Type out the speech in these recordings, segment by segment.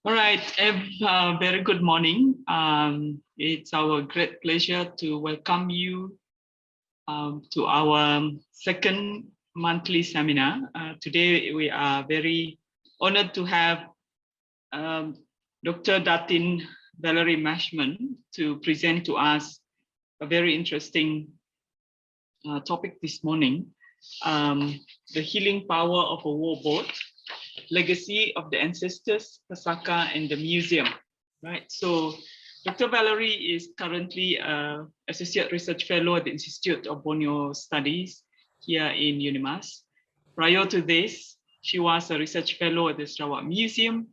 All right, very good morning. It's our great pleasure to welcome you to our second monthly seminar. Today, we are very honored to have Dr. Datin Valerie Mashman to present to us a very interesting topic this morning, the healing power of a war boat, legacy of the ancestors, Pesaka, and the museum, right? So Dr. Valerie is currently an Associate Research Fellow at the Institute of Borneo Studies here in UNIMAS. Prior to this, she was a Research Fellow at the Sarawak Museum,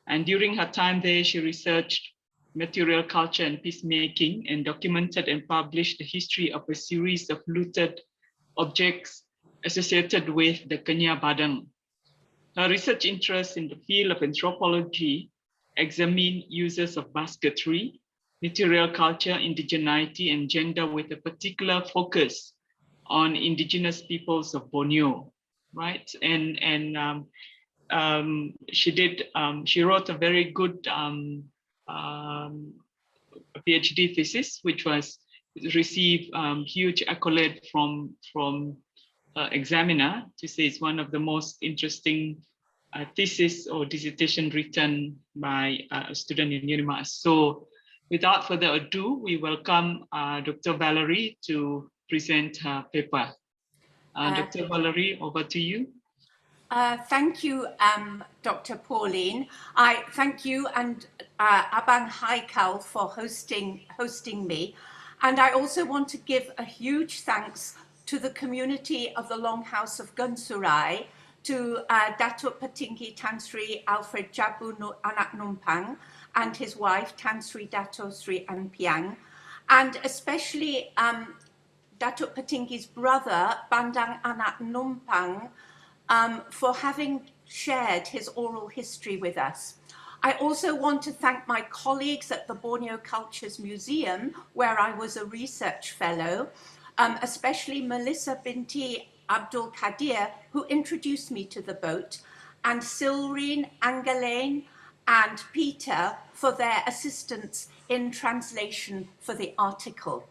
and during her time there, she researched material culture and peacemaking and documented and published the history of a series of looted objects associated with the Kenya Badang. Her research interests in the field of anthropology examine uses of basketry, material culture, indigeneity, and gender with a particular focus on indigenous peoples of Borneo, right? She wrote a very good PhD thesis, which was received huge accolade from examiner to say it's one of the most interesting thesis or dissertation written by a student in UNIMAS. So without further ado, we welcome Dr. Valerie to present her paper. Dr. Valerie, over to you. Thank you, Dr. Pauline. I thank you and Iban Haikal for hosting me. And I also want to give a huge thanks to the community of the Longhouse of Gensurai, to Datuk Petinggi Tan Sri Alfred Jabu Anak Numpang and his wife Tan Sri Dato Sri Anpiang, and especially Datuk Petinggi's brother Bandang Anak Numpang for having shared his oral history with us. I also want to thank my colleagues at the Borneo Cultures Museum, where I was a research fellow, especially Melissa Binti Abdul Kadir, who introduced me to the boat, and Silrine, Angelaine, and Peter for their assistance in translation for the article.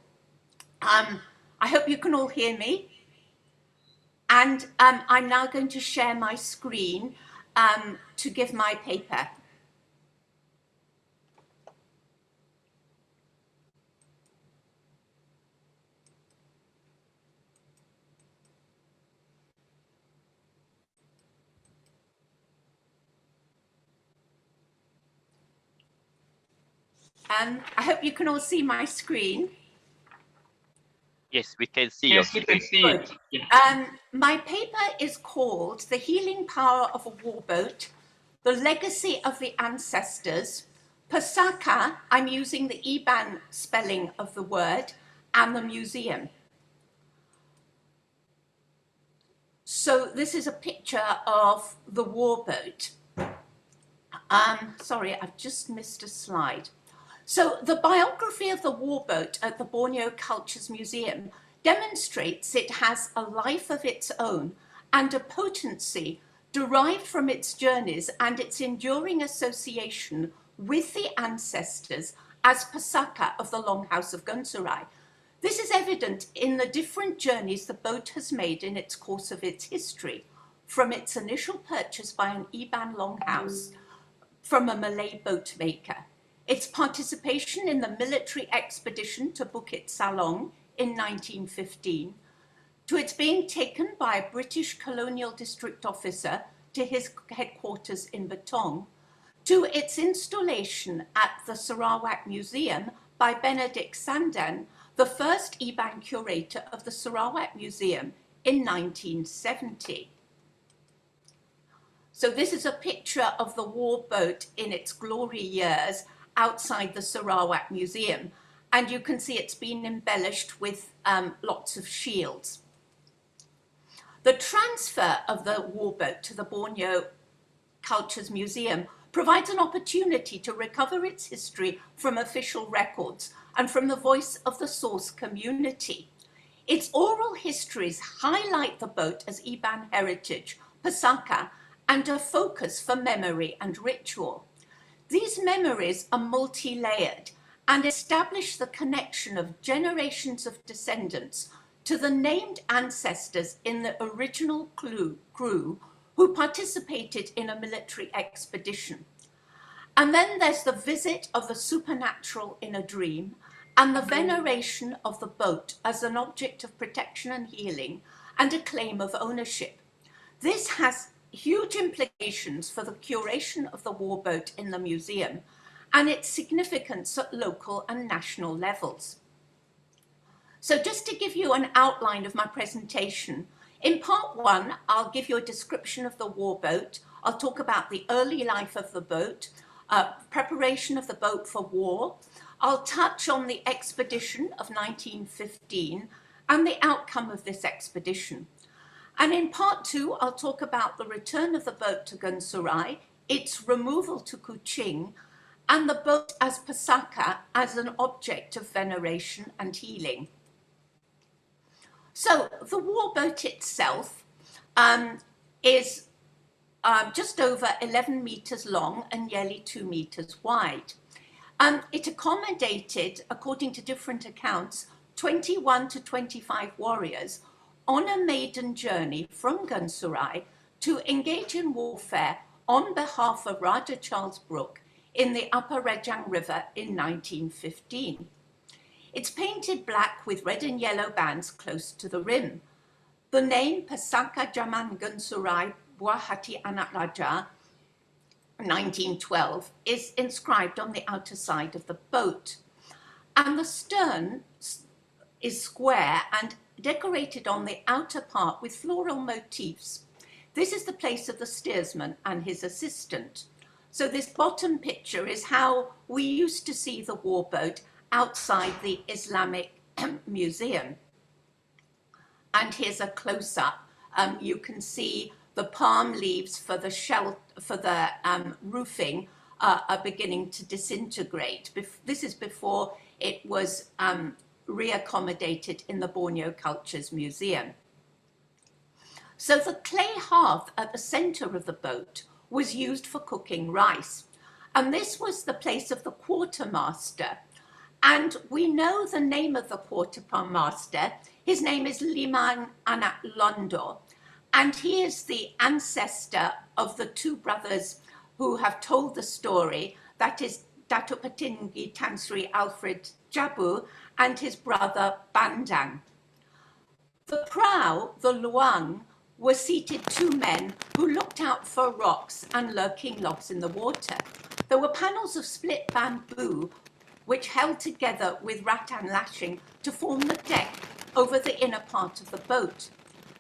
I hope you can all hear me. And I'm now going to share my screen to give my paper. I hope you can all see my screen. Yes, we can see your screen. Yes, we can see it. Yeah. My paper is called The Healing Power of a Warboat, The Legacy of the Ancestors, Pesaka, I'm using the Iban spelling of the word, and the museum. So this is a picture of the warboat. Sorry, I've just missed a slide. So the biography of the warboat at the Borneo Cultures Museum demonstrates it has a life of its own and a potency derived from its journeys and its enduring association with the ancestors as Pesaka of the Longhouse of Gensurai. This is evident in the different journeys the boat has made in its course of its history, from its initial purchase by an Iban longhouse from a Malay boat maker, its participation in the military expedition to Bukit Salong in 1915, to its being taken by a British colonial district officer to his headquarters in Betong, to its installation at the Sarawak Museum by Benedict Sandin, the first Iban curator of the Sarawak Museum in 1970. So this is a picture of the warboat in its glory years outside the Sarawak Museum, and you can see it's been embellished with lots of shields. The transfer of the warboat to the Borneo Cultures Museum provides an opportunity to recover its history from official records and from the voice of the source community. Its oral histories highlight the boat as Iban heritage, Pesaka, and a focus for memory and ritual. These memories are multi-layered and establish the connection of generations of descendants to the named ancestors in the original crew who participated in a military expedition. And then there's the visit of the supernatural in a dream and the veneration of the boat as an object of protection and healing and a claim of ownership. This has huge implications for the curation of the warboat in the museum and its significance at local and national levels. So just to give you an outline of my presentation, in part one, I'll give you a description of the warboat. I'll talk about the early life of the boat, preparation of the boat for war. I'll touch on the expedition of 1915 and the outcome of this expedition. And in part two, I'll talk about the return of the boat to Gensurai, its removal to Kuching, and the boat as Pesaka as an object of veneration and healing. So the warboat itself is just over 11 meters long and nearly 2 meters wide. It accommodated, according to different accounts, 21 to 25 warriors on a maiden journey from Gensurai to engage in warfare on behalf of Raja Charles Brooke in the Upper Rejang River in 1915. It's painted black with red and yellow bands close to the rim. The name Pesaka Jeman Gensurai Buah, Hati, Anak 1912 is inscribed on the outer side of the boat. And the stern is square and decorated on the outer part with floral motifs. This is the place of the steersman and his assistant. So this bottom picture is how we used to see the warboat outside the Islamic Museum. And here's a close-up. You can see the palm leaves for the roofing are beginning to disintegrate. This is before it was reaccommodated in the Borneo Cultures Museum. So the clay hearth at the center of the boat was used for cooking rice. And this was the place of the quartermaster. And we know the name of the quartermaster. His name is Liman Anak Londo. And he is the ancestor of the two brothers who have told the story, that is Datuk Petinggi Tan Sri Alfred Jabu and his brother Bandang. The prow, the luang, were seated two men who looked out for rocks and lurking logs in the water. There were panels of split bamboo which held together with rattan lashing to form the deck over the inner part of the boat.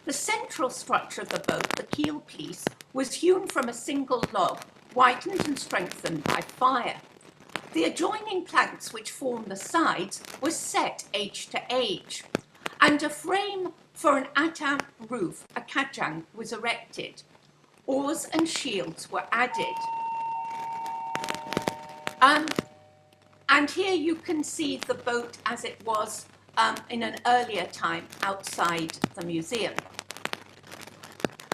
The central structure of the boat, the keel piece, was hewn from a single log, whitened and strengthened by fire. The adjoining planks which formed the sides were set edge to edge, and a frame for an atap roof, a kajang, was erected. Oars and shields were added. And here you can see the boat as it was in an earlier time outside the museum.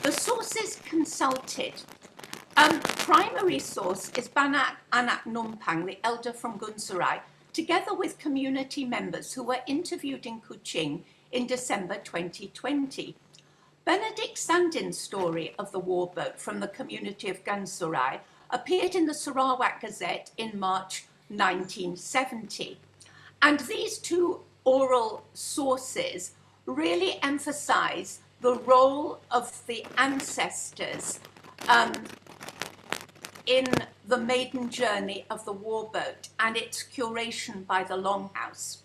The sources consulted. Primary source is Banak Anak Numpang, the elder from Gensurai, together with community members who were interviewed in Kuching in December 2020. Benedict Sandin's story of the warboat from the community of Gensurai appeared in the Sarawak Gazette in March 1970. And these two oral sources really emphasize the role of the ancestors in the maiden journey of the warboat and its curation by the longhouse.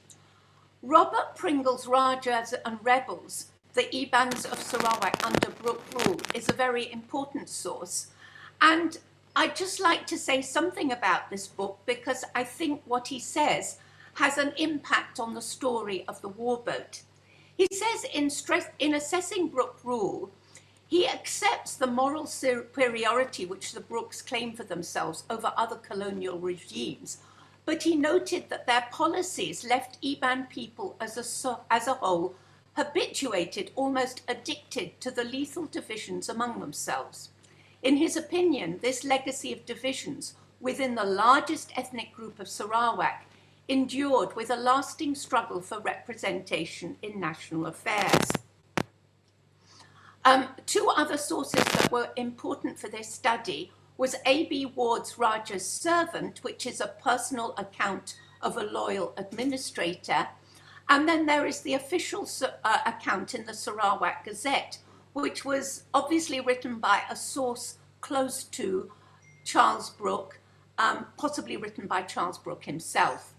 Robert Pringle's Rajas and Rebels, the Ibans of Sarawak under Brooke rule, is a very important source. And I'd just like to say something about this book because I think what he says has an impact on the story of the warboat. He says in assessing Brooke rule, he accepts the moral superiority which the Brookes claim for themselves over other colonial regimes, but he noted that their policies left Iban people as a whole habituated, almost addicted to the lethal divisions among themselves. In his opinion, this legacy of divisions within the largest ethnic group of Sarawak, endured with a lasting struggle for representation in national affairs. Two other sources that were important for this study was A.B. Ward's Raja's Servant, which is a personal account of a loyal administrator, and then there is the official account in the Sarawak Gazette, which was obviously written by a source close to Charles Brooke, possibly written by Charles Brooke himself.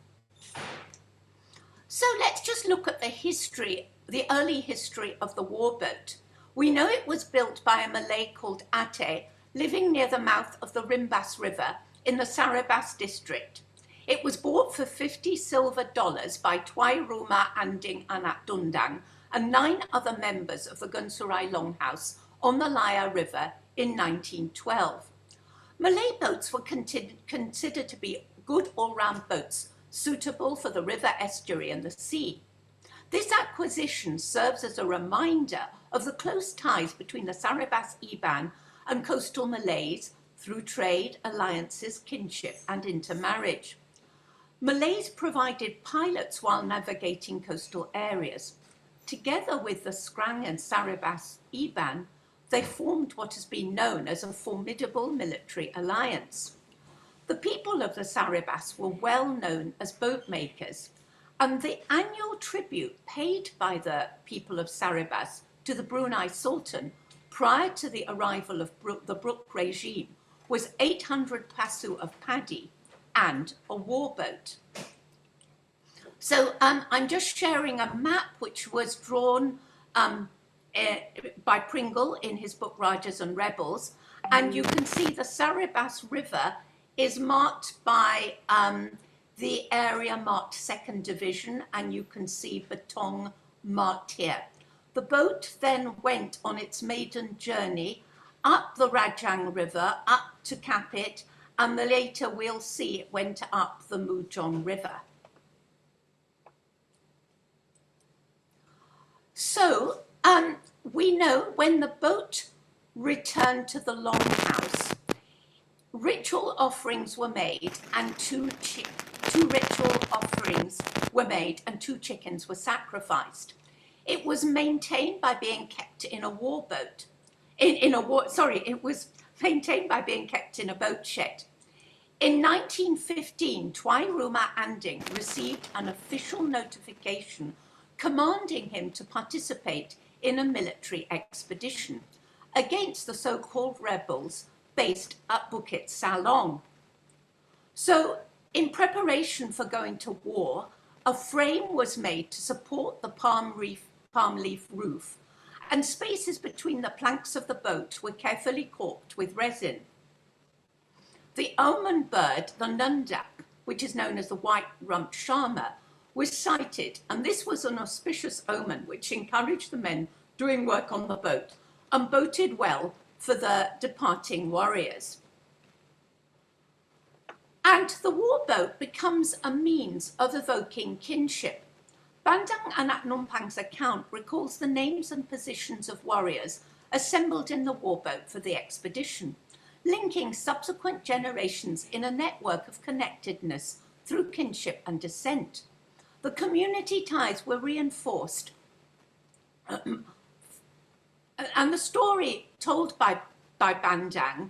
So let's just look at the history, the early history of the warboat. We know it was built by a Malay called Hati, living near the mouth of the Rimbas River in the Sarabas district. It was bought for $50 silver by Tuai Rumah Anding Anak Dundang and 9 other members of the Gensurai longhouse on the Laya River in 1912. Malay boats were considered to be good all-round boats, suitable for the river estuary and the sea. This acquisition serves as a reminder of the close ties between the Sarabas Iban and coastal Malays through trade, alliances, kinship, and intermarriage. Malays provided pilots while navigating coastal areas. Together with the Scrang and Sarabas Iban, they formed what has been known as a formidable military alliance. The people of the Sarabas were well known as boat makers, and the annual tribute paid by the people of Sarabas to the Brunei Sultan prior to the arrival of the Brooke regime was 800 pasu of paddy and a warboat. So I'm just sharing a map which was drawn by Pringle in his book Rajas and Rebels, and you can see the Sarabas River is marked by the area marked 2nd Division, and you can see Betong marked here. The boat then went on its maiden journey up the Rajang River, up to Kapit, and later we'll see it went up the Mujong River. So we know when the boat returned to the longhouse, ritual offerings were made and two ritual offerings were made and 2 chickens were sacrificed. It was maintained by being kept in a warboat. It was maintained by being kept in a boat shed. In 1915, Tuai Rumah Anding received an official notification commanding him to participate in a military expedition against the so-called rebels based at Bukit Salong. So, in preparation for going to war, a frame was made to support the palm leaf roof, and spaces between the planks of the boat were carefully corked with resin. The omen bird, the nundak, which is known as the white-rumped shama, was sighted, and this was an auspicious omen which encouraged the men doing work on the boat and boded well for the departing warriors. And the warboat becomes a means of evoking kinship. Bandang Anak Numpang's account recalls the names and positions of warriors assembled in the warboat for the expedition, linking subsequent generations in a network of connectedness through kinship and descent. The community ties were reinforced, and the story told by Bandang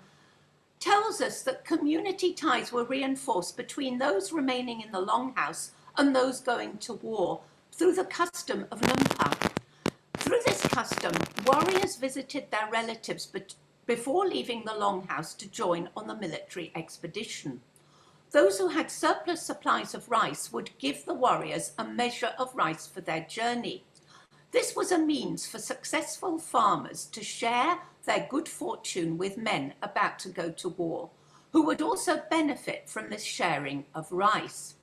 tells us that community ties were reinforced between those remaining in the longhouse and those going to war through the custom of numpang. Through this custom, warriors visited their relatives before leaving the longhouse to join on the military expedition. Those who had surplus supplies of rice would give the warriors a measure of rice for their journey. This was a means for successful farmers to share their good fortune with men about to go to war, who would also benefit from this sharing of rice.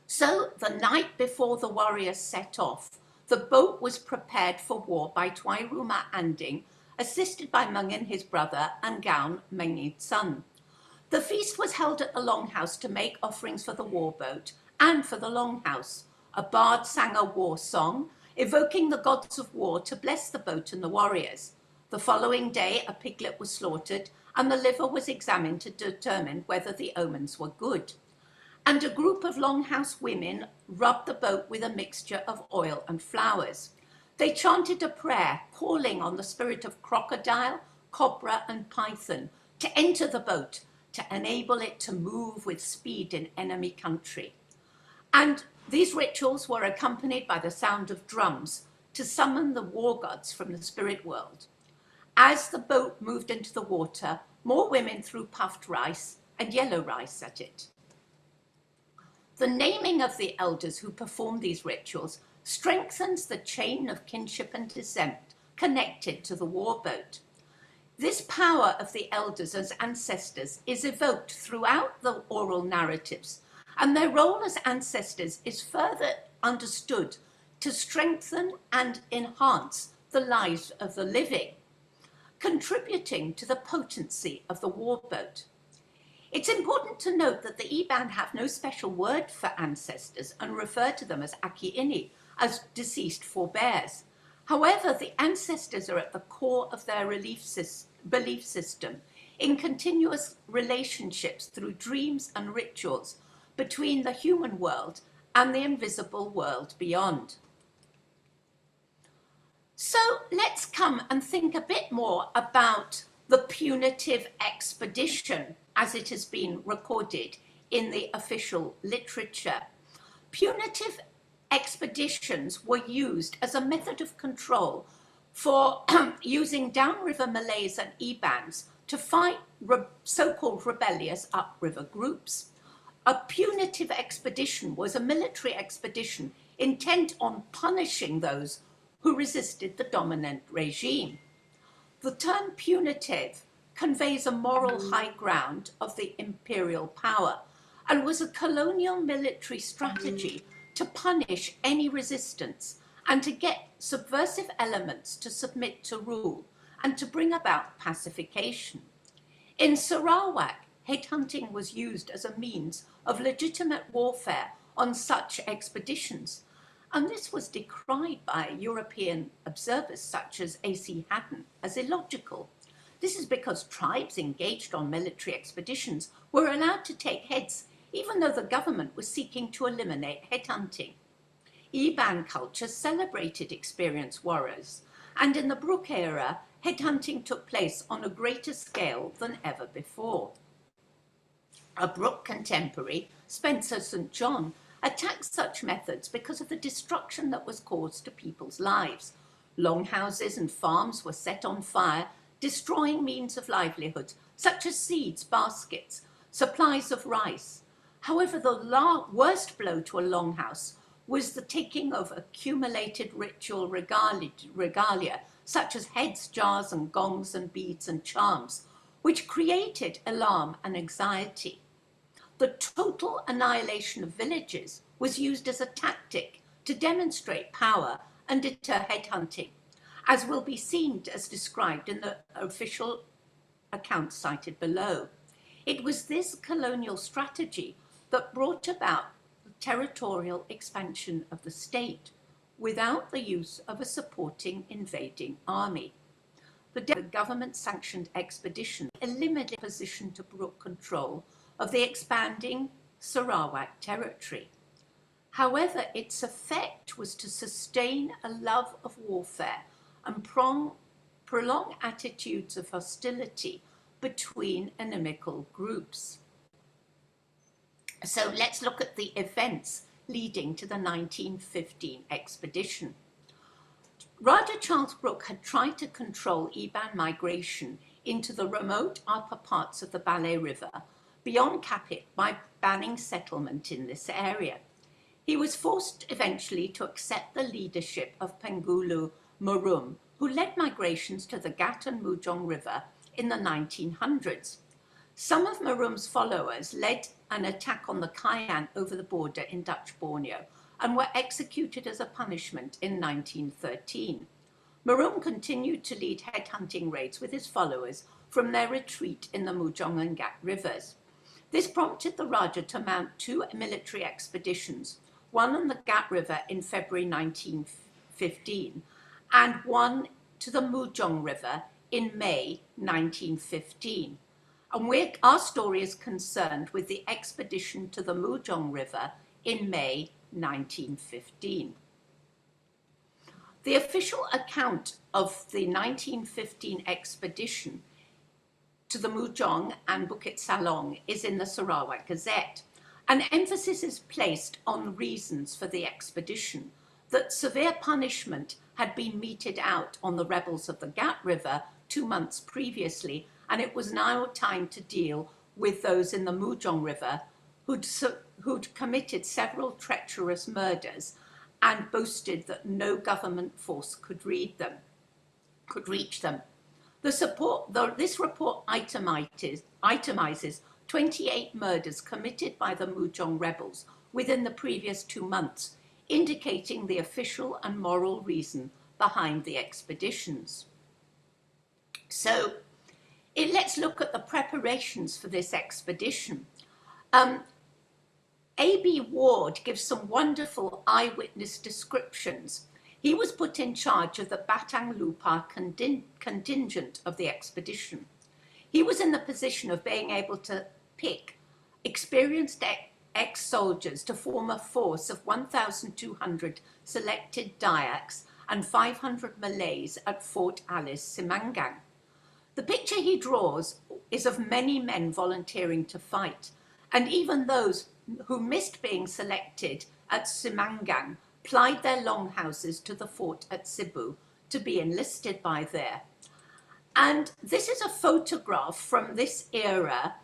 So, the night before the warriors set off, the boat was prepared for war by Tuai Rumah Anding, assisted by Mungin, his brother, and Gaun, Mengin's son. The feast was held at the longhouse to make offerings for the warboat and for the longhouse. A bard sang a war song, evoking the gods of war to bless the boat and the warriors. The following day, a piglet was slaughtered, and the liver was examined to determine whether the omens were good. And a group of longhouse women rubbed the boat with a mixture of oil and flowers. They chanted a prayer, calling on the spirit of crocodile, cobra, and python to enter the boat to enable it to move with speed in enemy country. And these rituals were accompanied by the sound of drums to summon the war gods from the spirit world. As the boat moved into the water, more women threw puffed rice and yellow rice at it. The naming of the elders who performed these rituals strengthens the chain of kinship and descent connected to the war boat. This power of the elders as ancestors is evoked throughout the oral narratives, and their role as ancestors is further understood to strengthen and enhance the lives of the living, contributing to the potency of the war boat. It's important to note that the Iban have no special word for ancestors and refer to them as akiini, as deceased forebears. However, the ancestors are at the core of their belief system in continuous relationships through dreams and rituals between the human world and the invisible world beyond. So let's come and think a bit more about the punitive expedition as it has been recorded in the official literature. Punitive expeditions were used as a method of control for using downriver Malays and Ibans to fight so-called rebellious upriver groups. A punitive expedition was a military expedition intent on punishing those who resisted the dominant regime. The term punitive conveys a moral high ground of the imperial power and was a colonial military strategy to punish any resistance and to get subversive elements to submit to rule and to bring about pacification. In Sarawak, headhunting was used as a means of legitimate warfare on such expeditions, and this was decried by European observers such as A.C. Haddon as illogical. This is because tribes engaged on military expeditions were allowed to take heads even though the government was seeking to eliminate headhunting. Iban culture celebrated experienced warriors, and in the Brooke era, headhunting took place on a greater scale than ever before. A Brooke contemporary, Spencer St. John, attacked such methods because of the destruction that was caused to people's lives. Longhouses and farms were set on fire, destroying means of livelihood, such as seeds, baskets, supplies of rice. However, the worst blow to a longhouse was the taking of accumulated ritual regalia, such as heads, jars, and gongs, and beads and charms, which created alarm and anxiety. The total annihilation of villages was used as a tactic to demonstrate power and deter headhunting, as will be seen as described in the official accounts cited below. It was this colonial strategy that brought about the territorial expansion of the state without the use of a supporting invading army. The government-sanctioned expedition eliminated opposition to Brooke control of the expanding Sarawak territory. However, its effect was to sustain a love of warfare and prolong attitudes of hostility between inimical groups. So let's look at the events leading to the 1915 expedition. Raja Charles Brooke had tried to control Iban migration into the remote upper parts of the Malay River beyond Kapit by banning settlement in this area. He was forced eventually to accept the leadership of Pengulu Murum, who led migrations to the Gat and Mujong River in the 1900s. Some of Murum's followers led an attack on the Kayan over the border in Dutch Borneo and were executed as a punishment in 1913. Murum continued to lead headhunting raids with his followers from their retreat in the Mujong and Gat rivers. This prompted the Raja to mount two military expeditions, one on the Gat River in February 1915 and one to the Mujong River in May 1915. And our story is concerned with the expedition to the Mujong River in May 1915. The official account of the 1915 expedition to the Mujong and Bukit Salong is in the Sarawak Gazette. An emphasis is placed on the reasons for the expedition, that severe punishment had been meted out on the rebels of the Gat River 2 months previously, and it was now time to deal with those in the Mujong River who'd committed several treacherous murders and boasted that no government force could reach them. This report itemizes 28 murders committed by the Mujong rebels within the previous 2 months, indicating the official and moral reason behind the expeditions. So let's look at the preparations for this expedition. A.B. Ward gives some wonderful eyewitness descriptions. He was put in charge of the Batang Lupa contingent of the expedition. He was in the position of being able to pick experienced ex-soldiers to form a force of 1,200 selected Dayaks and 500 Malays at Fort Alice, Simangang. The picture he draws is of many men volunteering to fight, and even those who missed being selected at Simangang plied their longhouses to the fort at Cebu to be enlisted by there. And this is a photograph from this era,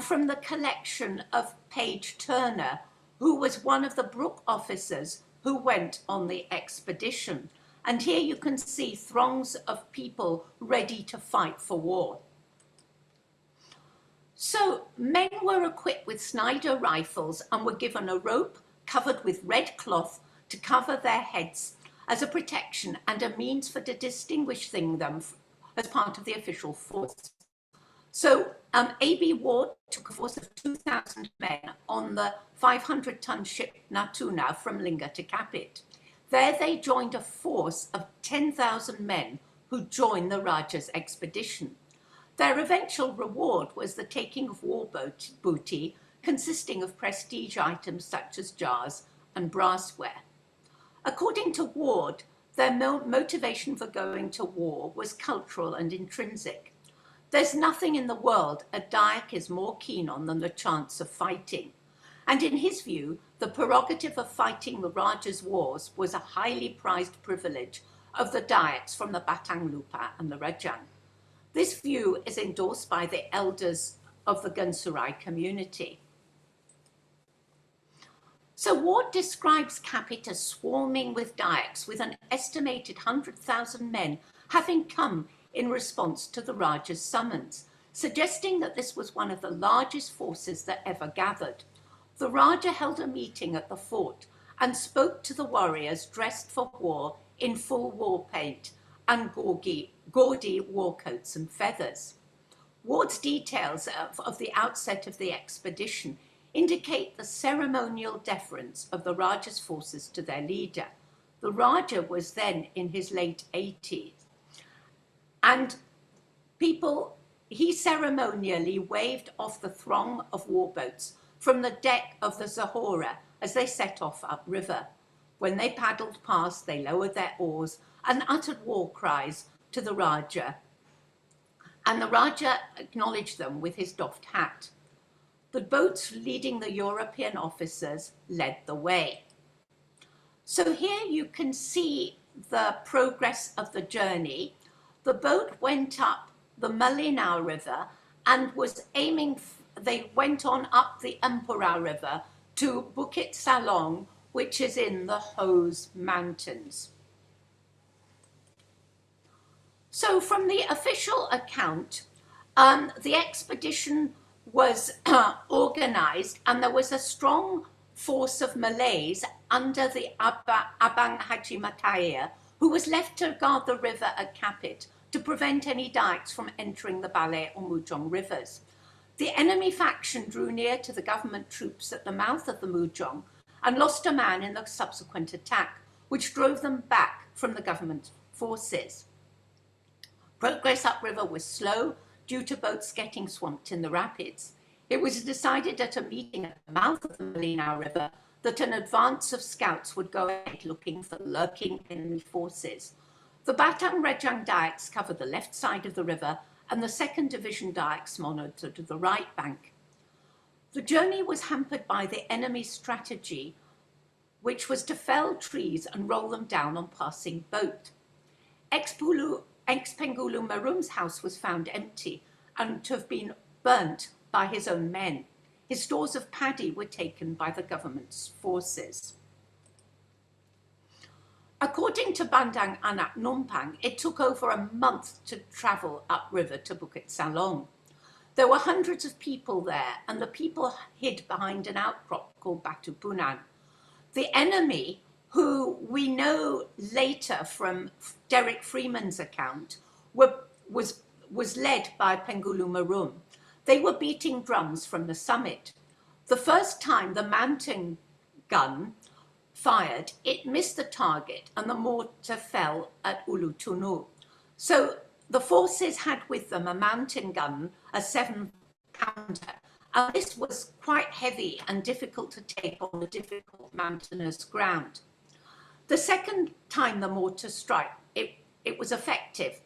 from the collection of Page Turner, who was one of the Brooke officers who went on the expedition. And here you can see throngs of people ready to fight for war. So men were equipped with Snider rifles and were given a rope covered with red cloth to cover their heads as a protection and a means for distinguishing them as part of the official force. So A.B. Ward took a force of 2,000 men on the 500-ton ship Natuna from Lingga to Kapit. There they joined a force of 10,000 men who joined the Raja's expedition. Their eventual reward was the taking of war booty, consisting of prestige items such as jars and brassware. According to Ward, their motivation for going to war was cultural and intrinsic. There's nothing in the world a Dayak is more keen on than the chance of fighting. And in his view, the prerogative of fighting the Raja's wars was a highly prized privilege of the Dayaks from the Batang Lupa and the Rajang. This view is endorsed by the elders of the Gensurai community. So Ward describes Kapit as swarming with Dayaks, with an estimated 100,000 men having come in response to the Raja's summons, suggesting that this was one of the largest forces that ever gathered. The Raja held a meeting at the fort and spoke to the warriors dressed for war in full war paint and gaudy war coats and feathers. Ward's details of the outset of the expedition indicate the ceremonial deference of the Raja's forces to their leader. The Raja was then in his late 80s, and he ceremonially waved off the throng of warboats from the deck of the Zahora as they set off upriver. When they paddled past, they lowered their oars and uttered war cries to the Raja, and the Raja acknowledged them with his doffed hat. The boats leading the European officers led the way. So here you can see the progress of the journey. The boat went up the Malay River and they went on up the Empura River to Bukit Salong, which is in the Hose Mountains. So from the official account, the expedition was organized, and there was a strong force of Malays under the Abang Haji Mataya, who was left to guard the river at Kapit to prevent any Dayaks from entering the Balai or Mujong rivers. The enemy faction drew near to the government troops at the mouth of the Mujong and lost a man in the subsequent attack, which drove them back from the government forces. Progress upriver was slow due to boats getting swamped in the rapids. It was decided at a meeting at the mouth of the Malinau River that an advance of scouts would go ahead looking for lurking enemy forces. The Batang Rejang Dayaks covered the left side of the river and the 2nd Division Dayaks monitored the right bank. The journey was hampered by the enemy's strategy, which was to fell trees and roll them down on passing boat. Ex-Pengulu Marum's house was found empty and to have been burnt by his own men. His stores of paddy were taken by the government's forces. According to Bandang Anak Numpang, it took over a month to travel upriver to Bukit Salong. There were hundreds of people there, and the people hid behind an outcrop called Batu Punan. The enemy, who we know later from Derek Freeman's account, was led by Pengulu Marum. They were beating drums from the summit. The first time the mountain gun fired, it missed the target and the mortar fell at Ulu Tunu. So the forces had with them a mountain gun, a 7-pounder, and this was quite heavy and difficult to take on the difficult mountainous ground. The second time the mortar struck, it was effective.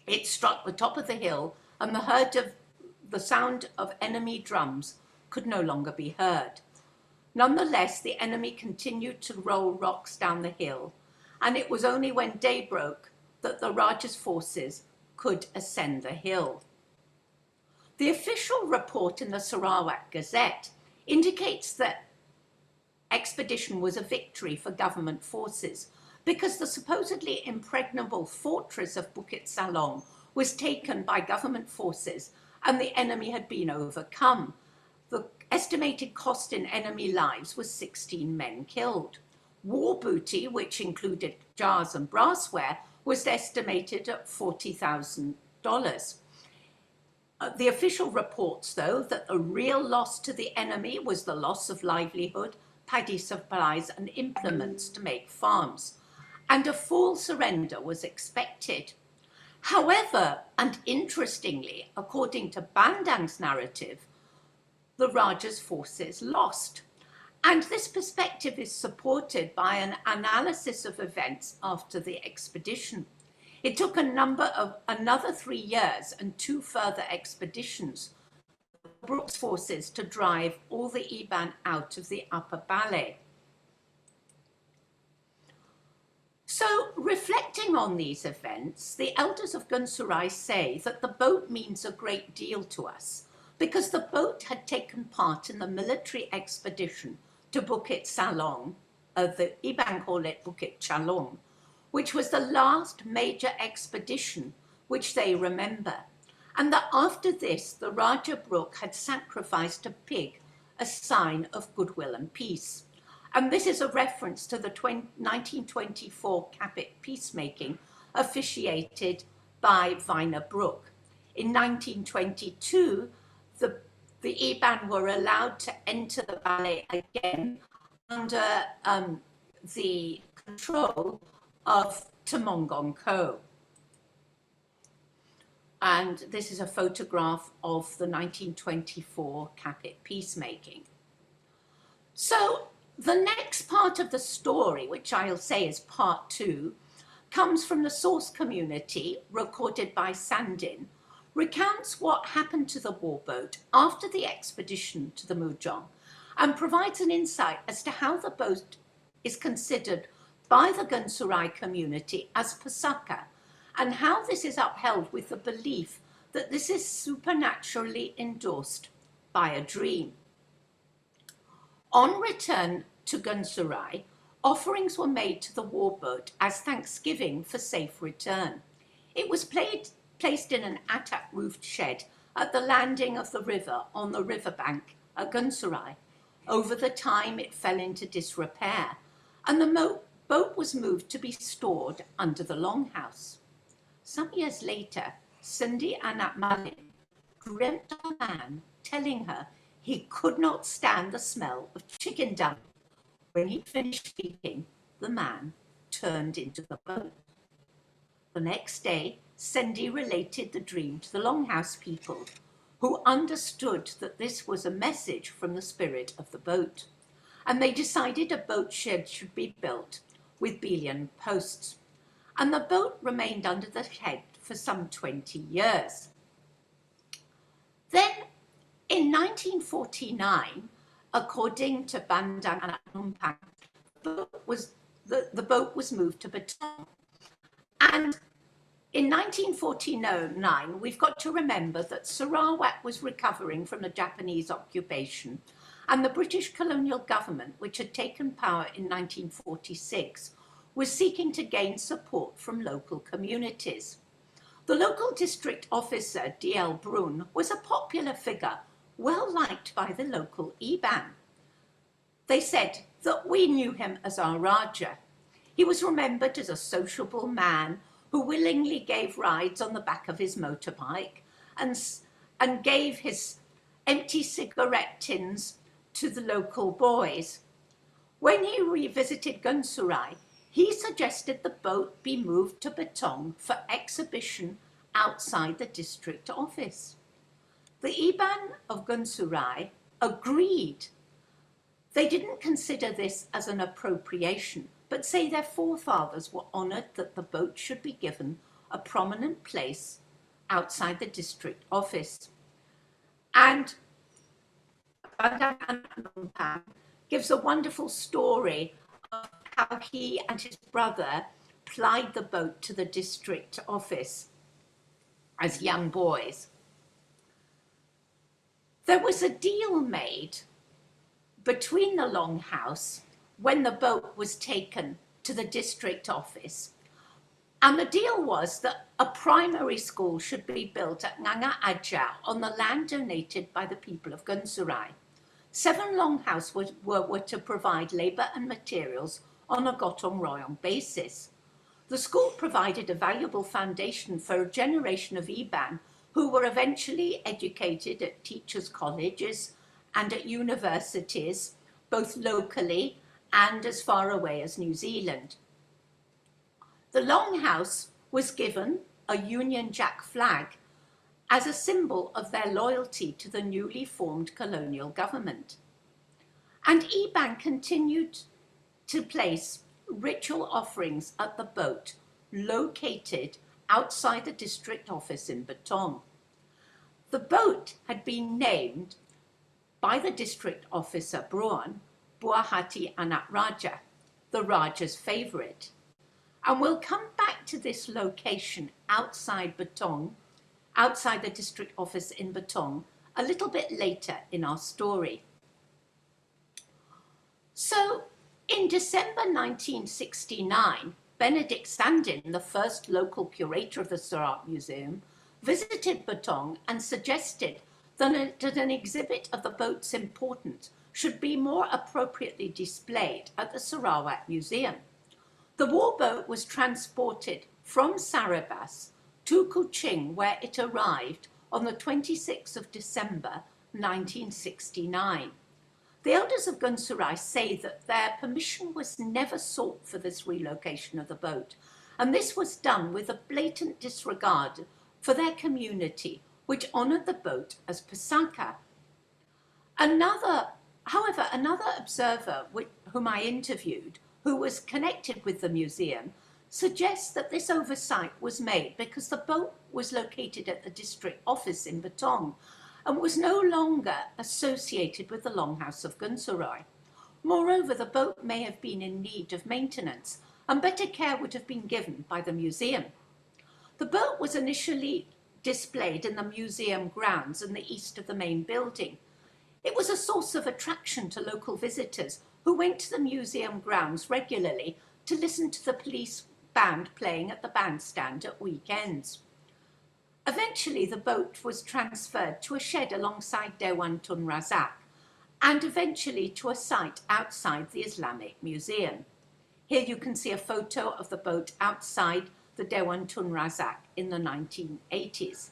It struck the top of the hill and the sound of enemy drums could no longer be heard. Nonetheless, the enemy continued to roll rocks down the hill, and it was only when day broke that the Raja's forces could ascend the hill. The official report in the Sarawak Gazette indicates that expedition was a victory for government forces because the supposedly impregnable fortress of Bukit Salong was taken by government forces and the enemy had been overcome. The estimated cost in enemy lives was 16 men killed. War booty, which included jars and brassware, was estimated at $40,000. The official reports, though, that the real loss to the enemy was the loss of livelihood, paddy supplies and implements to make farms, and a full surrender was expected. However, and interestingly, according to Bandang's narrative, the Raja's forces lost. And this perspective is supported by an analysis of events after the expedition. It took another 3 years and 2 further expeditions for Brooks' forces to drive all the Iban out of the Upper Malay. So, reflecting on these events, the elders of Gensurai say that the boat means a great deal to us because the boat had taken part in the military expedition to Bukit Salong, the Iban call it Bukit Chalong, which was the last major expedition which they remember, and that after this the Raja Brooke had sacrificed a pig, a sign of goodwill and peace. And this is a reference to the 1924 Capit peacemaking officiated by Viner Brooke. In 1922, the Iban were allowed to enter the Malay again under the control of Temongong Ko. And this is a photograph of the 1924 Capit peacemaking. So the next part of the story, which I'll say is part 2, comes from the source community recorded by Sandin, recounts what happened to the warboat after the expedition to the Mujong and provides an insight as to how the boat is considered by the Gensurai community as Pesaka and how this is upheld with the belief that this is supernaturally endorsed by a dream. On return to Gensurai, offerings were made to the warboat as thanksgiving for safe return. It was placed in an atap-roofed shed at the landing of the river on the riverbank at Gensurai. Over the time, it fell into disrepair, and the boat was moved to be stored under the longhouse. Some years later, Cindy Anak Malin dreamt of a man telling her he could not stand the smell of chicken dung. When he finished speaking, the man turned into the boat. The next day, Sandin related the dream to the longhouse people, who understood that this was a message from the spirit of the boat, and they decided a boat shed should be built with billion posts, and the boat remained under the head for some 20 years. Then, in 1949, according to Bandang Anak the boat was moved to Batam. And in 1949, we've got to remember that Sarawak was recovering from the Japanese occupation, and the British colonial government, which had taken power in 1946, was seeking to gain support from local communities. The local district officer, D.L. Brun, was a popular figure, well liked by the local Iban. They said that we knew him as our Raja. He was remembered as a sociable man who willingly gave rides on the back of his motorbike and gave his empty cigarette tins to the local boys. When he revisited Gensurai, he suggested the boat be moved to Batam for exhibition outside the district office. The Iban of Gensurai agreed. They didn't consider this as an appropriation, but say their forefathers were honoured that the boat should be given a prominent place outside the district office. And Anak gives a wonderful story of how he and his brother plied the boat to the district office as young boys. There was a deal made between the longhouse when the boat was taken to the district office, and the deal was that a primary school should be built at Nganga Aja on the land donated by the people of Gensurai. 7 longhouse were to provide labour and materials on a gotong royong basis. The school provided a valuable foundation for a generation of Iban who were eventually educated at teachers' colleges and at universities, both locally and as far away as New Zealand. The longhouse was given a Union Jack flag as a symbol of their loyalty to the newly formed colonial government. And Iban continued to place ritual offerings at the boat located outside the district office in Batam. The boat had been named by the district officer Buah Hati Anak Raja, the Raja's favourite. And we'll come back to this location outside Batam, outside the district office in Batam, a little bit later in our story. So, in December 1969, Benedict Sandin, the first local curator of the Sarawak Museum, visited Batam and suggested that an exhibit of the boat's importance should be more appropriately displayed at the Sarawak Museum. The war boat was transported from Sarabas to Kuching, where it arrived on the 26th of December 1969. The elders of Gensurai say that their permission was never sought for this relocation of the boat, and this was done with a blatant disregard for their community, which honoured the boat as Pesaka. Another observer whom I interviewed, who was connected with the museum, suggests that this oversight was made because the boat was located at the district office in Batam and was no longer associated with the longhouse of Gensurai. Moreover, the boat may have been in need of maintenance, and better care would have been given by the museum. The boat was initially displayed in the museum grounds in the east of the main building. It was a source of attraction to local visitors who went to the museum grounds regularly to listen to the police band playing at the bandstand at weekends. Eventually, the boat was transferred to a shed alongside Dewan Tun Razak and eventually to a site outside the Islamic Museum. Here you can see a photo of the boat outside the Dewan Tun Razak in the 1980s.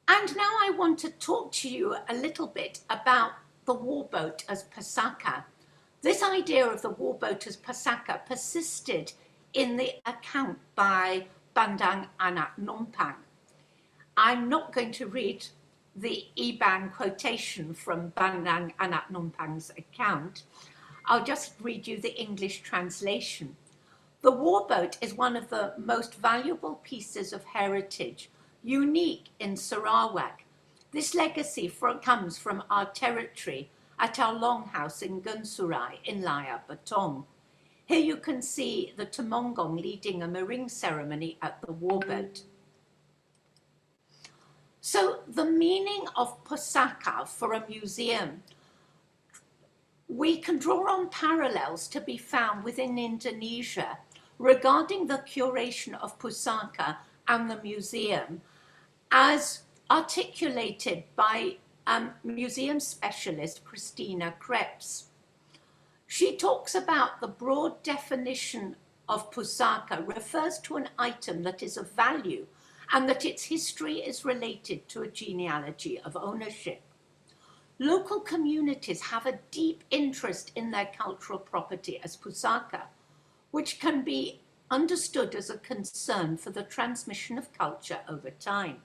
And now I want to talk to you a little bit about the war boat as Pesaka. This idea of the war boat as Pesaka persisted in the account by Bandang Anak Numpang. I'm not going to read the Iban quotation from Bandang Anak Numpang's account. I'll just read you the English translation. The warboat is one of the most valuable pieces of heritage, unique in Sarawak. This legacy comes from our territory at our longhouse in Gensurai in Laya Batong. Here you can see the Temongong leading a marine ceremony at the warboat. So the meaning of Pesaka for a museum, we can draw on parallels to be found within Indonesia regarding the curation of Pesaka and the museum, as articulated by museum specialist Christina Krebs. She talks about the broad definition of Pesaka refers to an item that is of value and that its history is related to a genealogy of ownership. Local communities have a deep interest in their cultural property as Pesaka, which can be understood as a concern for the transmission of culture over time.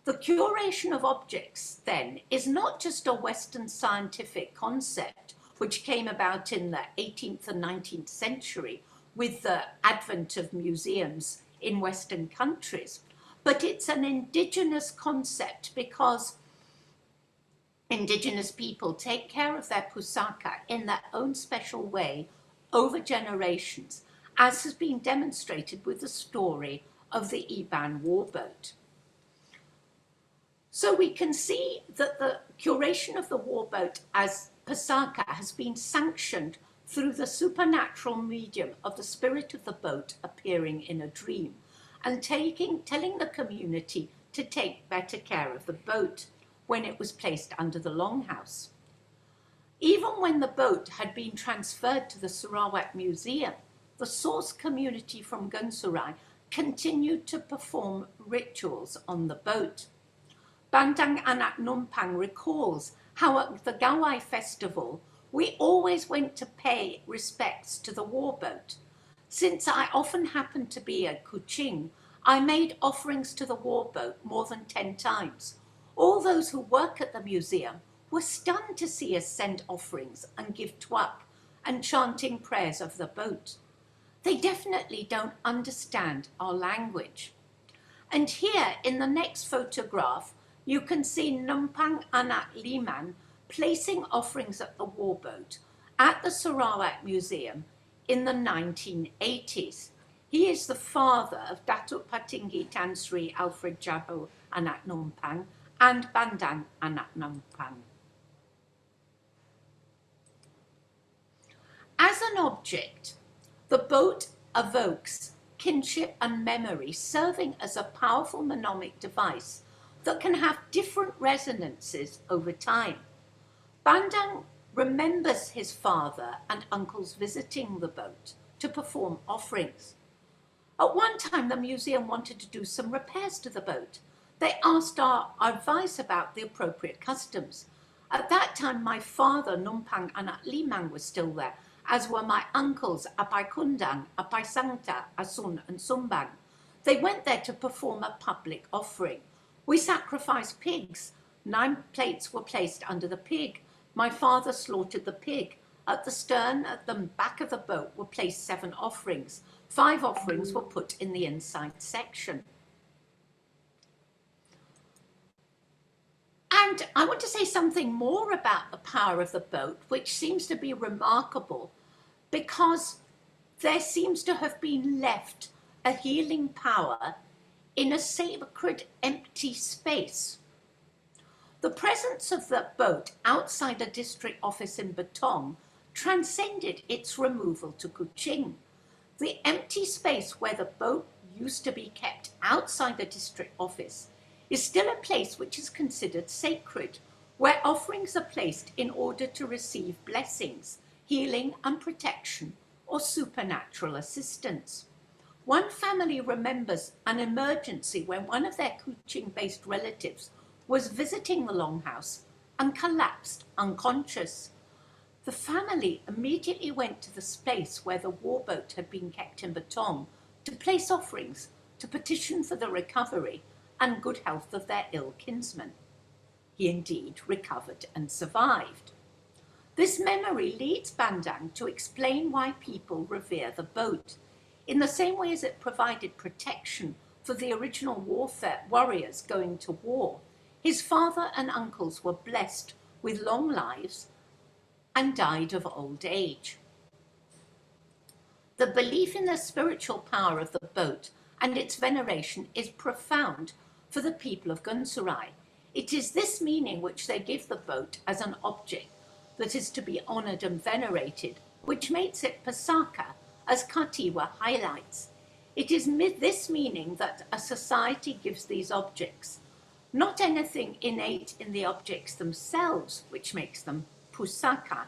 The curation of objects, then, is not just a Western scientific concept which came about in the 18th and 19th century with the advent of museums in Western countries, but it's an indigenous concept because indigenous people take care of their Pesaka in their own special way over generations, as has been demonstrated with the story of the Iban warboat. So we can see that the curation of the warboat as Pesaka has been sanctioned through the supernatural medium of the spirit of the boat appearing in a dream and telling the community to take better care of the boat when it was placed under the longhouse. Even when the boat had been transferred to the Sarawak Museum, the source community from Gensurai continued to perform rituals on the boat. Bandang Anak Numpang recalls how at the Gawai festival, we always went to pay respects to the warboat. Since I often happened to be at Kuching, I made offerings to the warboat more than 10 times. All those who work at the museum were stunned to see us send offerings and give tuak and chanting prayers of the boat. They definitely don't understand our language. And here in the next photograph, you can see Numpang Anak Liman placing offerings at the warboat at the Sarawak Museum in the 1980s. He is the father of Datuk Patinggi Tan Sri Alfred Jaho Anak Numpang and Bandang Anak Numpang. As an object, the boat evokes kinship and memory, serving as a powerful mnemonic device that can have different resonances over time. Bandang remembers his father and uncles visiting the boat to perform offerings. At one time, the museum wanted to do some repairs to the boat. They asked our advice about the appropriate customs. At that time, my father, Numpang Anak Limang, was still there, as were my uncles, Apai Kundang, Apai Sangta, Asun and Sumbang. They went there to perform a public offering. We sacrificed pigs. 9 plates were placed under the pig. My father slaughtered the pig. At the stern, at the back of the boat, were placed 7 offerings. 5 offerings were put in the inside section. And I want to say something more about the power of the boat, which seems to be remarkable because there seems to have been left a healing power in a sacred empty space. The presence of the boat outside a district office in Batong transcended its removal to Kuching. The empty space where the boat used to be kept outside the district office is still a place which is considered sacred, where offerings are placed in order to receive blessings, healing and protection, or supernatural assistance. One family remembers an emergency when one of their Kuching-based relatives was visiting the longhouse and collapsed unconscious. The family immediately went to the space where the warboat had been kept in Batam to place offerings, to petition for the recovery and good health of their ill kinsman. He indeed recovered and survived. This memory leads Bandang to explain why people revere the boat, in the same way as it provided protection for the original warriors going to war. His father and uncles were blessed with long lives and died of old age. The belief in the spiritual power of the boat and its veneration is profound for the people of Gensurai. It is this meaning which they give the boat as an object that is to be honoured and venerated, which makes it Pesaka, as Katiwa highlights. It is this meaning that a society gives these objects, not anything innate in the objects themselves, which makes them Pusaka.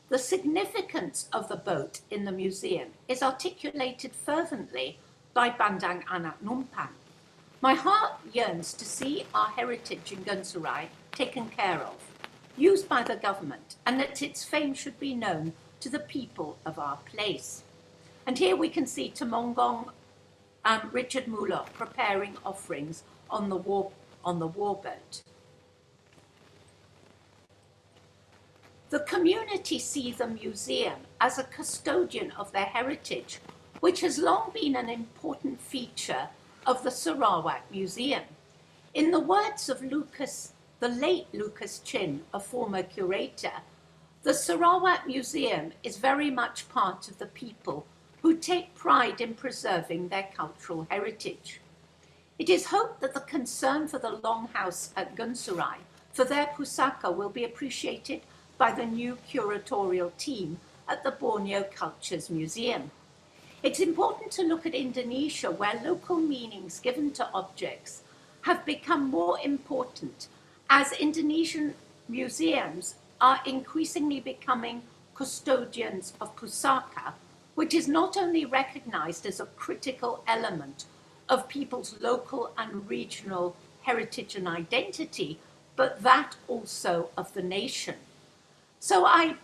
The significance of the boat in the museum is articulated fervently by Bandang Anak Numpang. My heart yearns to see our heritage in Gensurai taken care of, used by the government, and that its fame should be known to the people of our place. And here we can see Tumongong Richard Muller preparing offerings on the warboat. The community see the museum as a custodian of their heritage, which has long been an important feature of the Sarawak Museum. In the words of the late Lucas Chin, a former curator, the Sarawak Museum is very much part of the people who take pride in preserving their cultural heritage. It is hoped that the concern for the longhouse at Gensurai for their Pusaka will be appreciated by the new curatorial team at the Borneo Cultures Museum. It's important to look at Indonesia, where local meanings given to objects have become more important as Indonesian museums are increasingly becoming custodians of Pusaka, which is not only recognized as a critical element of people's local and regional heritage and identity, but that also of the nation. So I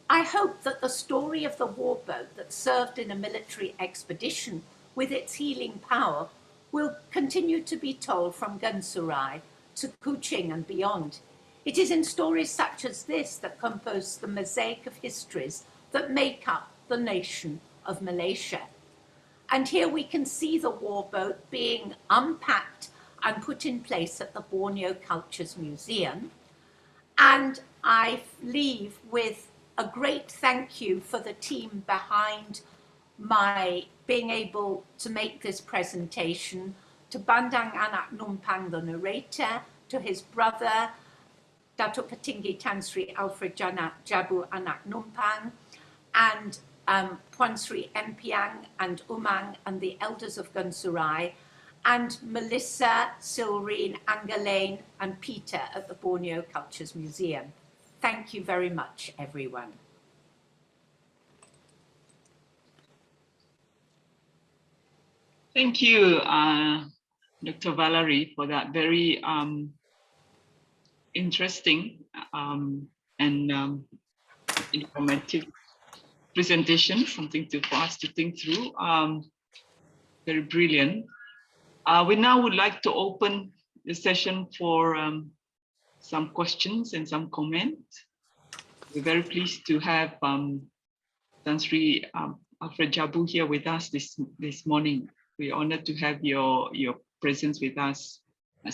hope that the story of the warboat that served in a military expedition with its healing power will continue to be told from Gensurai to Kuching and beyond. It is in stories such as this that compose the mosaic of histories that make up the nation of Malaysia. And here we can see the warboat being unpacked and put in place at the Borneo Cultures Museum. And I leave with a great thank you for the team behind my being able to make this presentation, to Bandang Anak Numpang, the narrator, to his brother, Datuk Petinggi Tan Sri Alfred Jabu Anak Numpang, and Puan Sri Empiang and Umang and the elders of Gensurai, and Melissa, Silrine, Angelaine, and Peter at the Borneo Cultures Museum. Thank you very much, everyone. Thank you, Dr. Valerie, for that very interesting and informative presentation, something for us to think through. Very brilliant. We now would like to open the session for some questions and some comments. We're very pleased to have Tan Sri Alfred Jabu here with us this morning. We're honored to have your presence with us in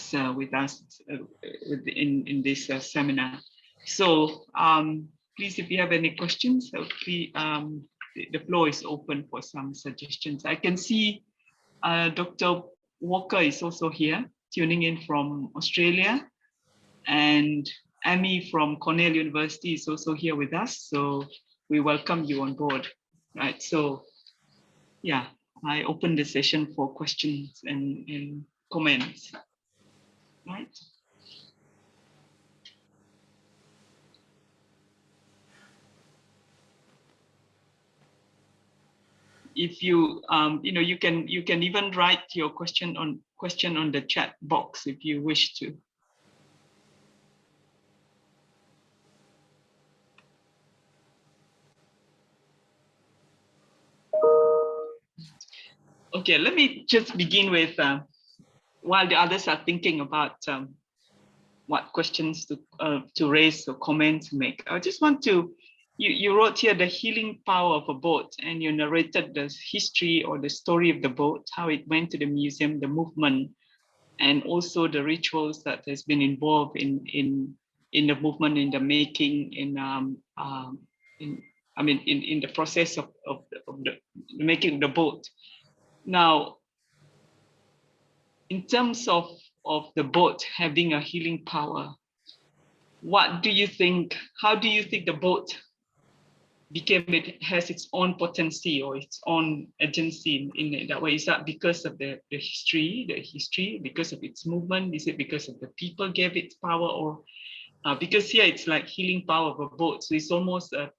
this seminar. So please, if you have any questions, please, the floor is open for some suggestions. I can see Dr. Walker is also here, tuning in from Australia, and Amy from Cornell University is also here with us. So we welcome you on board, right? So yeah, I open the session for questions and comments, right? If you you can even write your question on the chat box if you wish to. Okay, let me just begin with, while the others are thinking about what questions to raise or comments to make. I just want to, you wrote here the healing power of a boat, and you narrated the history or the story of the boat, how it went to the museum, the movement, and also the rituals that has been involved in the movement, in the making, in the process of the making of the boat. Now, in terms of the boat having a healing power, what do you think, how do you think the boat it has its own potency or its own agency in that way? Is that because of the history, because of its movement? Is it because of the people gave it power, or because here it's like healing power of a boat, so it's almost a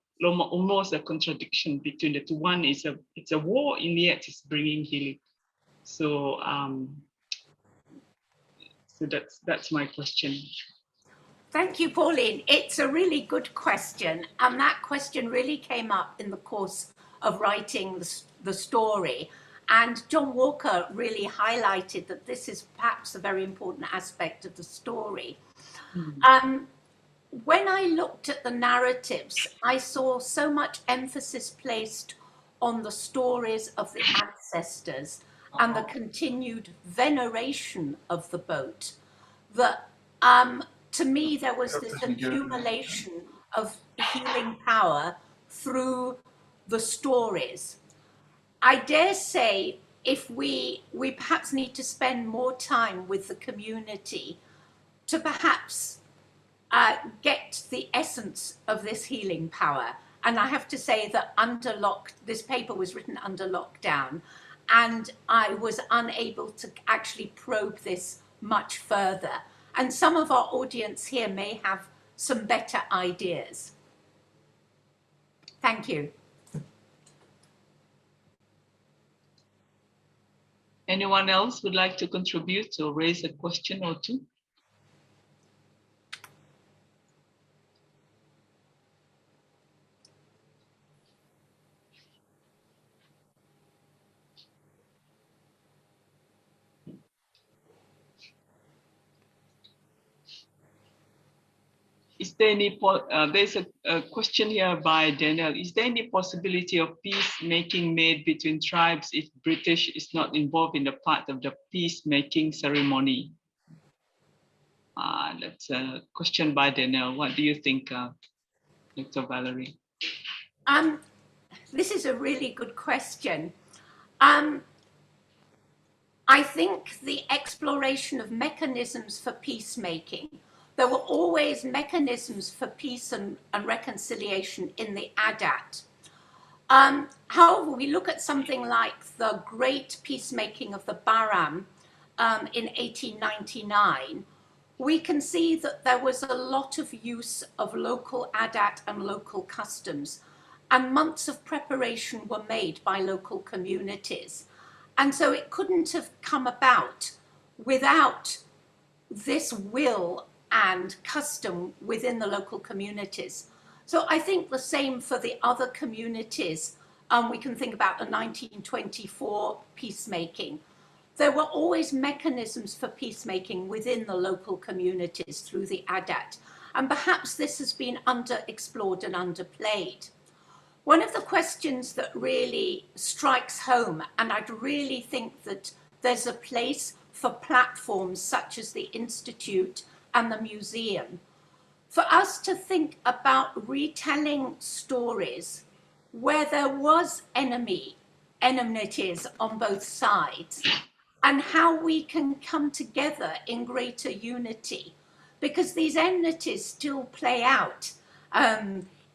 contradiction between the two. One is it's a war, in yet it's bringing healing. So so that's my question. Thank you, Pauline. It's a really good question. And that question really came up in the course of writing the story. And John Walker really highlighted that this is perhaps a very important aspect of the story. When I looked at the narratives, I saw so much emphasis placed on the stories of the ancestors and the continued veneration of the boat that to me, there was this accumulation of healing power through the stories. I dare say if we perhaps need to spend more time with the community to perhaps get the essence of this healing power. And I have to say that this paper was written under lockdown, and I was unable to actually probe this much further. And some of our audience here may have some better ideas. Thank you. Anyone else would like to contribute or raise a question or two? Is there any, there's a question here by Daniel. Is there any possibility of peacemaking made between tribes if British is not involved in the part of the peacemaking ceremony? That's a question by Daniel. What do you think, Dr. Valerie? This is a really good question. I think the exploration of mechanisms for peacemaking, there were always mechanisms for peace and reconciliation in the Adat. However, we look at something like the great peacemaking of the Baram in 1899, we can see that there was a lot of use of local Adat and local customs, and months of preparation were made by local communities. And so it couldn't have come about without this will and custom within the local communities. So I think the same for the other communities. We can think about the 1924 peacemaking. There were always mechanisms for peacemaking within the local communities through the Adat. And perhaps this has been underexplored and underplayed. One of the questions that really strikes home, and I'd really think that there's a place for platforms such as the Institute and the museum, for us to think about retelling stories where there was enmities on both sides, and how we can come together in greater unity, because these enmities still play out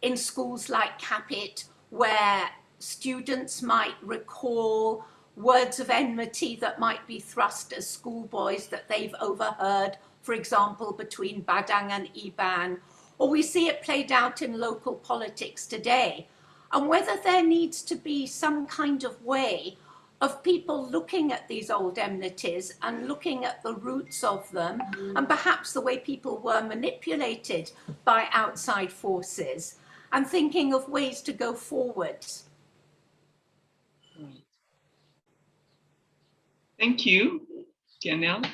in schools like Capit, where students might recall words of enmity that might be thrust as schoolboys that they've overheard, for example, between Badang and Iban, or we see it played out in local politics today. And whether there needs to be some kind of way of people looking at these old enmities and looking at the roots of them, and perhaps the way people were manipulated by outside forces, and thinking of ways to go forward. Thank you, Janelle.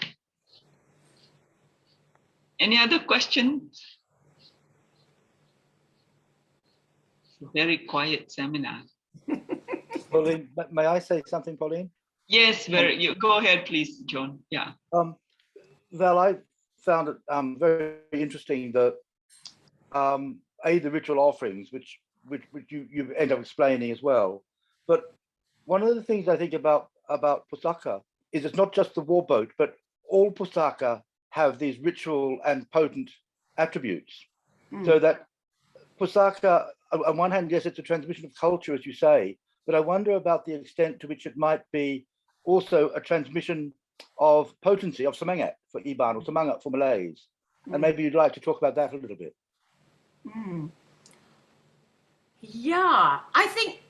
Any other questions? It's a very quiet seminar. Pauline, may I say something, Pauline? Yes, you go ahead, please, John. Yeah. Well, I found it very interesting that the ritual offerings, which you end up explaining as well. But one of the things I think about Pesaka is it's not just the war boat, but all Pesaka have these ritual and potent attributes. So that Pesaka, on one hand, yes, it's a transmission of culture, as you say, but I wonder about the extent to which it might be also a transmission of potency, of semangat for Iban or semangat for Malays. And maybe you'd like to talk about that a little bit. Yeah, I think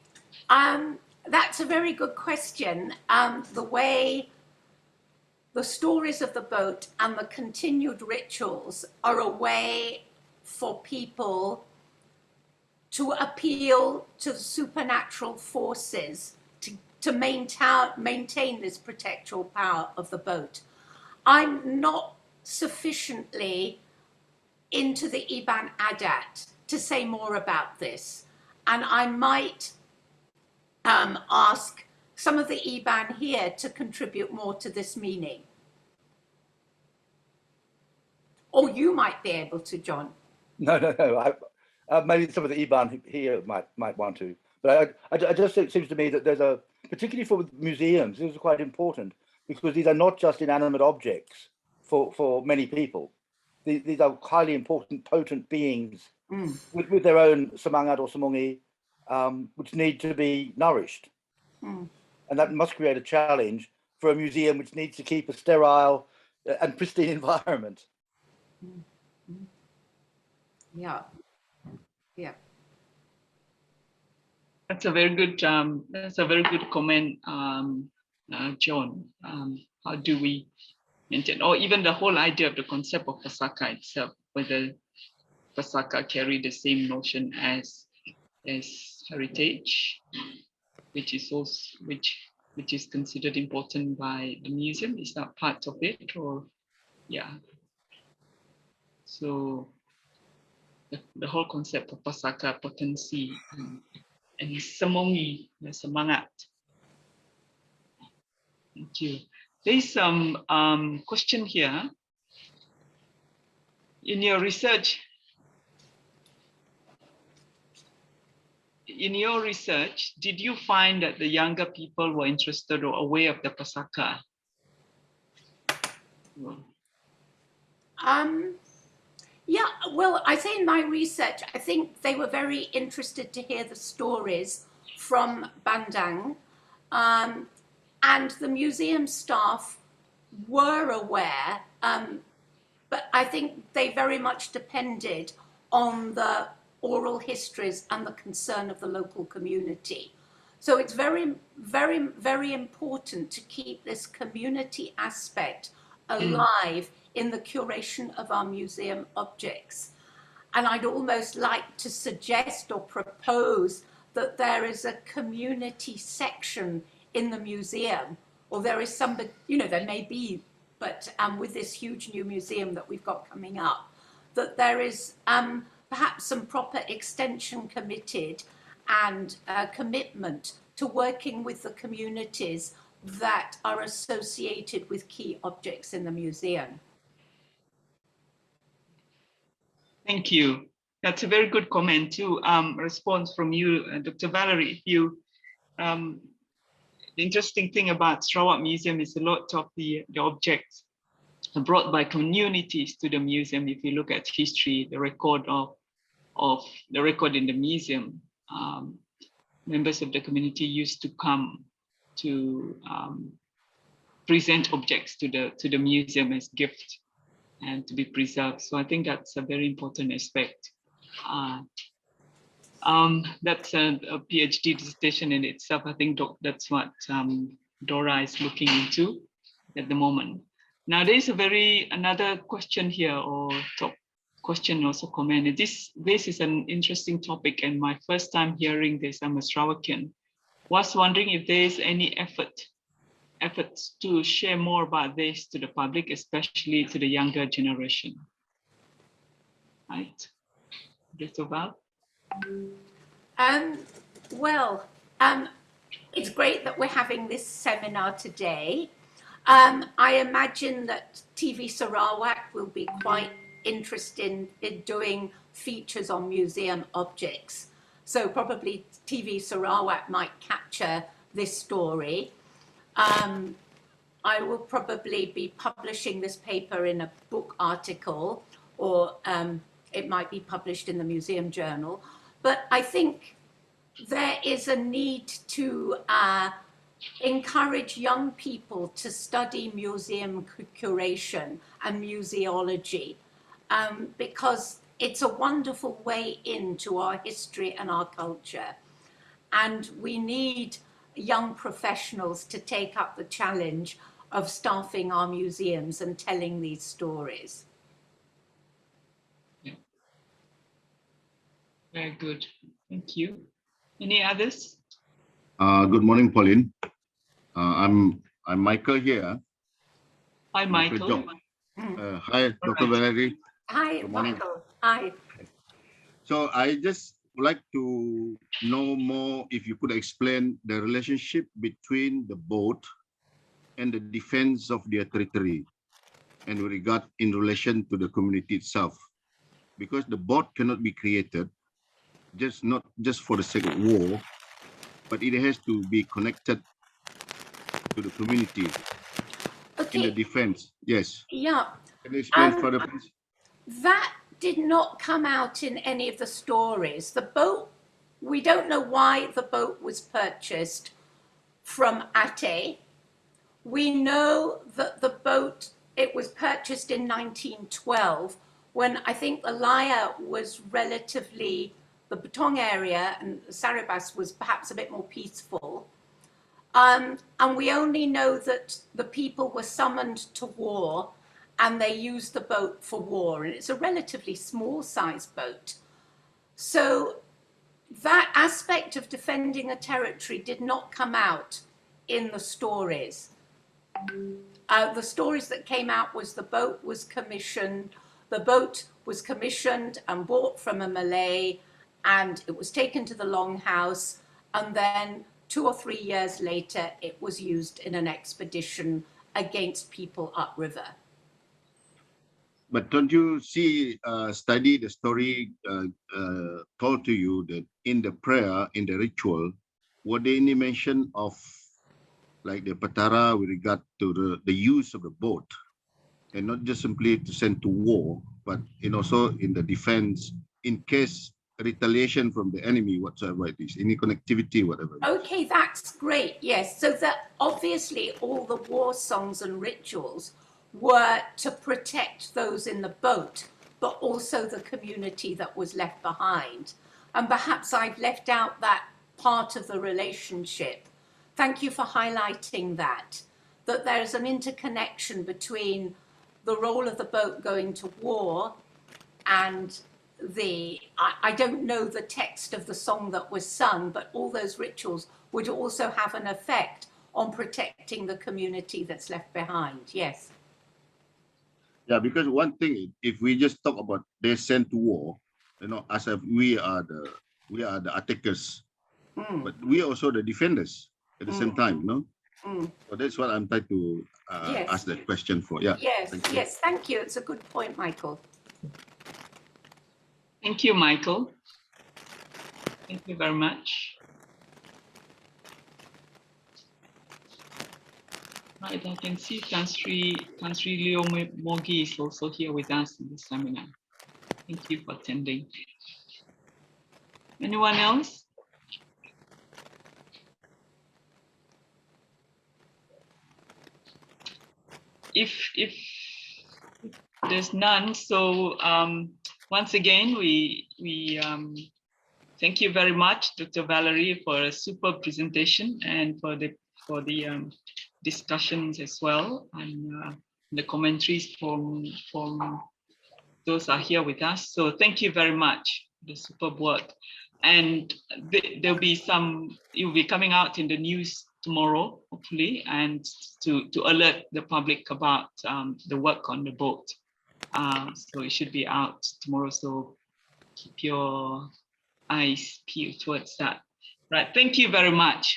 that's a very good question. The way the stories of the boat and the continued rituals are a way for people to appeal to supernatural forces to maintain this protectoral power of the boat. I'm not sufficiently into the Iban Adat to say more about this, and I might ask some of the Iban here to contribute more to this meaning. Or you might be able to, John. No. Maybe some of the Iban here might want to, but I just think it seems to me that there's particularly for museums, this is quite important because these are not just inanimate objects for many people. These are highly important, potent beings with their own semangat or semungi, which need to be nourished. And that must create a challenge for a museum which needs to keep a sterile and pristine environment. Yeah. That's a very good comment, John. How do we maintain, or even the whole idea of the concept of Pesaka itself, whether Pesaka carry the same notion as heritage, which is considered important by the museum. Is that part of it, or yeah? So the whole concept of Pesaka, potency, and semongi, the semangat. Thank you. There's some question here. In your research, did you find that the younger people were interested or aware of the Pesaka? Yeah, well, I say in my research, I think they were very interested to hear the stories from Bandang, and the museum staff were aware, but I think they very much depended on the oral histories and the concern of the local community. So it's very, very, very important to keep this community aspect alive in the curation of our museum objects. And I'd almost like to suggest or propose that there is a community section in the museum, or there is somebody, there may be, but with this huge new museum that we've got coming up, that there is perhaps some proper extension committed and commitment to working with the communities that are associated with key objects in the museum. Thank you. That's a very good comment too. Response from you, Dr. Valerie. If you, the interesting thing about Sarawak Museum is a lot of the objects are brought by communities to the museum. If you look at history, the record of the record in the museum, members of the community used to come to present objects to the museum as gift and to be preserved. So I think that's a very important aspect. That's a PhD dissertation in itself. I think that's what Dora is looking into at the moment. Now there's another question here, or top question, also comment. This is an interesting topic, and my first time hearing this, I'm a Sarawakian. Was wondering if there's any effort efforts to share more about this to the public, especially to the younger generation. Right, Dr. Val? Well, it's great that we're having this seminar today. I imagine that TV Sarawak will be quite interested in doing features on museum objects. So probably TV Sarawak might capture this story. I will probably be publishing this paper in a book article, or it might be published in the museum journal. But I think there is a need to encourage young people to study museum curation and museology, because it's a wonderful way into our history and our culture. And we need young professionals to take up the challenge of staffing our museums and telling these stories. Yeah. Very good, thank you. Any others? Good morning, Pauline. I'm Michael here. Hi, Michael. Hi, Dr. Valerie. Hi, Good morning. Michael. Hi. So I just would like to know more if you could explain the relationship between the boat and the defense of their territory and with regard in relation to the community itself. Because the boat cannot be created not just for the sake of war, but it has to be connected to the community in the defense. Yes. Yeah. Can you explain further, please? That did not come out in any of the stories. The boat, we don't know why the boat was purchased from Hati. We know that the boat, it was purchased in 1912, when I think the Laya was relatively, the Betong area and Saribas was perhaps a bit more peaceful. And we only know that the people were summoned to war and they used the boat for war. And it's a relatively small sized boat. So that aspect of defending a territory did not come out in the stories. The stories that came out was the boat was commissioned and bought from a Malay, and it was taken to the longhouse, and then 2 or 3 years later, it was used in an expedition against people upriver. But don't you study the story told to you that in the prayer, in the ritual, were there any mention of like the Patara with regard to the use of the boat, and not just simply to send to war, but also in the defense in case retaliation from the enemy whatsoever it is, any connectivity, whatever. Okay, that's great. Yes, so that obviously all the war songs and rituals were to protect those in the boat, but also the community that was left behind. And perhaps I've left out that part of the relationship. Thank you for highlighting that there's an interconnection between the role of the boat going to war and I don't know the text of the song that was sung, but all those rituals would also have an effect on protecting the community that's left behind. Yes. Yeah, because one thing, if we just talk about they sent to war, as if we are the attackers, but we are also the defenders at the same time, So that's what I'm trying to ask that question for. Yeah. Yes. Thank you. It's a good point, Michael. Thank you, Michael. Thank you very much. Right, I can see Tan Sri Leo Mogi is also here with us in the seminar. Thank you for attending. Anyone else? If there's none, so once again, we thank you very much, Dr. Valerie, for a super presentation and for the discussions as well, and the commentaries from those are here with us. So thank you very much. The superb work, and there'll be some. It will be coming out in the news tomorrow, hopefully, and to alert the public about the work on the boat. So it should be out tomorrow. So keep your eyes peeled towards that. Right, thank you very much.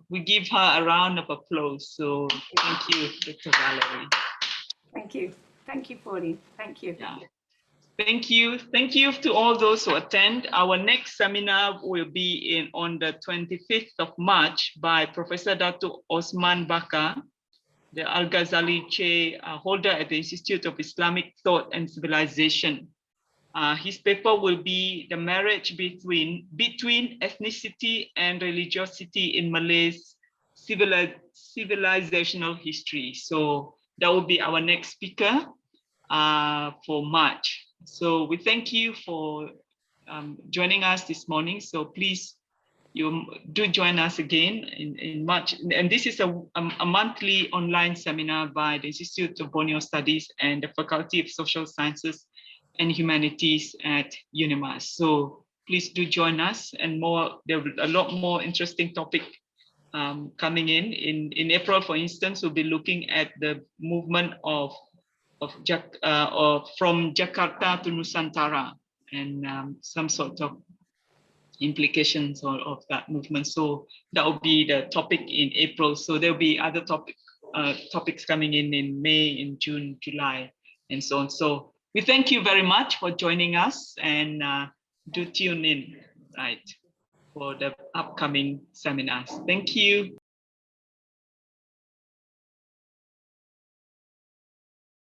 We give her a round of applause. So thank you, Dr. Valerie. Thank you, Pauline. Thank you. Yeah. Thank you to all those who attend. Our next seminar will be on the 25th of March by Professor Dato Osman Bakar, the Al-Ghazali Chair holder at the Institute of Islamic Thought and Civilization. His paper will be the marriage between ethnicity and religiosity in Malay's civilizational history. So that will be our next speaker for March. So we thank you for joining us this morning. So please, you do join us again in March. And this is a monthly online seminar by the Institute of Borneo Studies and the Faculty of Social Sciences and Humanities at UNIMAS. So please do join us, and there will be a lot more interesting topic coming in April. For instance, we'll be looking at the movement from Jakarta to Nusantara, and some sort of implications of that movement. So that will be the topic in April. So there'll be other topics coming in May, in June, July, and so on. So we thank you very much for joining us, and do tune in, right, for the upcoming seminars. Thank you.